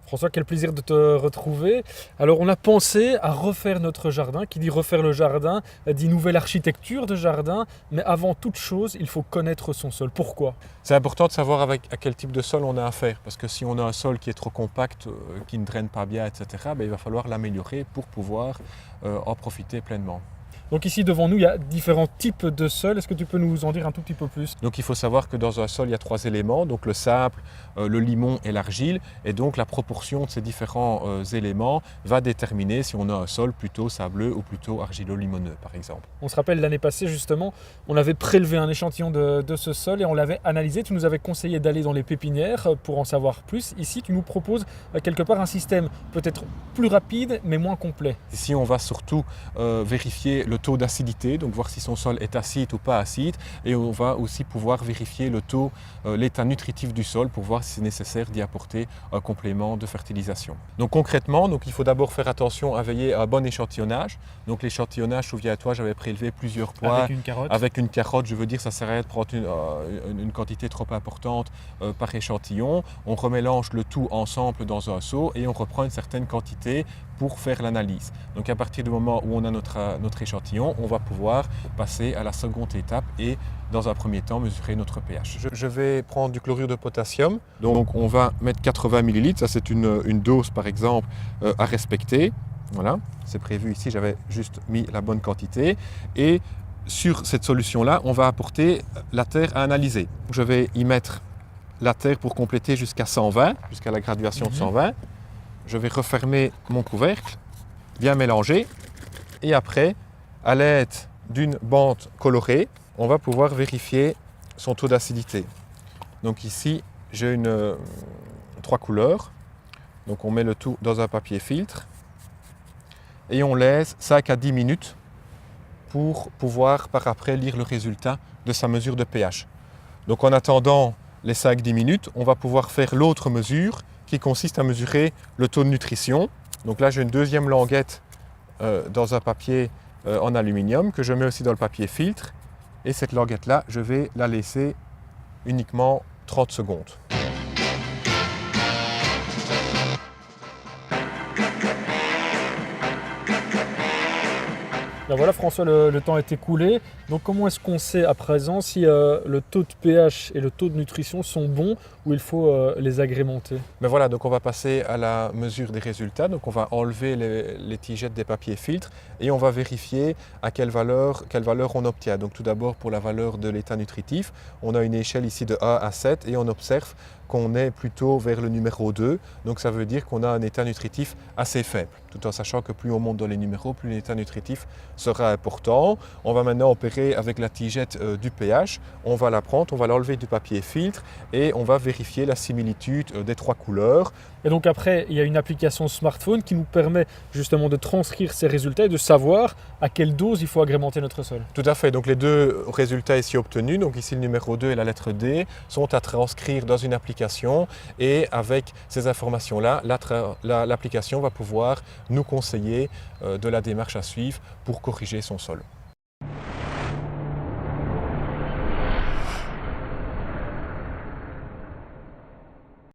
François, quel plaisir de te retrouver. Alors, on a pensé à refaire notre jardin. Qui dit refaire le jardin, dit nouvelle architecture de jardin. Mais avant toute chose, il faut connaître son sol. Pourquoi? C'est important de savoir à quel type de sol on a affaire. Parce que si on a un sol qui est trop compact, qui ne draine pas bien, etc., il va falloir l'améliorer pour pouvoir en profiter pleinement. Donc ici, devant nous, il y a différents types de sols. Est-ce que tu peux nous en dire un tout petit peu plus? Donc il faut savoir que dans un sol, il y a 3 éléments, donc le sable, le limon et l'argile. Et donc la proportion de ces différents éléments va déterminer si on a un sol plutôt sableux ou plutôt argilo-limoneux, par exemple. On se rappelle l'année passée, justement, on avait prélevé un échantillon de ce sol et on l'avait analysé. Tu nous avais conseillé d'aller dans les pépinières pour en savoir plus. Ici, tu nous proposes quelque part un système peut-être plus rapide, mais moins complet. Ici, on va surtout vérifier le taux d'acidité, donc voir si son sol est acide ou pas acide, et on va aussi pouvoir vérifier le taux, l'état nutritif du sol pour voir si c'est nécessaire d'y apporter un complément de fertilisation. Donc concrètement, il faut d'abord faire attention à veiller à un bon échantillonnage. Donc l'échantillonnage, souviens-toi, j'avais prélevé plusieurs pois. Avec une carotte. Avec une carotte, je veux dire, ça sert à rien de prendre une quantité trop importante par échantillon. On remélange le tout ensemble dans un seau et on reprend une certaine quantité pour faire l'analyse. Donc à partir du moment où on a notre échantillon, on va pouvoir passer à la seconde étape et dans un premier temps mesurer notre pH. Je vais prendre du chlorure de potassium, donc on va mettre 80 ml, ça c'est une dose par exemple à respecter. Voilà, c'est prévu ici, j'avais juste mis la bonne quantité et sur cette solution-là, on va apporter la terre à analyser. Je vais y mettre la terre pour compléter jusqu'à 120, jusqu'à la graduation de 120. Je vais refermer mon couvercle, bien mélanger, et après, à l'aide d'une bande colorée, on va pouvoir vérifier son taux d'acidité. Donc ici, j'ai 3 couleurs. Donc on met le tout dans un papier filtre et on laisse 5 à 10 minutes pour pouvoir par après lire le résultat de sa mesure de pH. Donc en attendant les 5-10 minutes, on va pouvoir faire l'autre mesure qui consiste à mesurer le taux de nutrition. Donc là, j'ai une deuxième languette dans un papier en aluminium que je mets aussi dans le papier filtre. Et cette languette-là, je vais la laisser uniquement 30 secondes. Ben voilà François, le temps est écoulé. Donc comment est-ce qu'on sait à présent si le taux de pH et le taux de nutrition sont bons ou il faut les agrémenter? Ben voilà, donc on va passer à la mesure des résultats. Donc on va enlever les tigettes des papiers filtres et on va vérifier à quelle valeur on obtient. Donc tout d'abord pour la valeur de l'état nutritif, on a une échelle ici de 1 à 7 et on observe qu'on est plutôt vers le numéro 2. Donc ça veut dire qu'on a un état nutritif assez faible. Tout en sachant que plus on monte dans les numéros, plus l'état nutritif sera important. On va maintenant opérer avec la tigette du pH. On va la prendre, on va l'enlever du papier filtre et on va vérifier la similitude des 3 couleurs. Et donc après, il y a une application smartphone qui nous permet justement de transcrire ces résultats et de savoir à quelle dose il faut agrémenter notre sol. Tout à fait. Donc les deux résultats ici obtenus, donc ici le numéro 2 et la lettre D, sont à transcrire dans une application et avec ces informations-là, l'application va pouvoir nous conseiller de la démarche à suivre pour corriger son sol.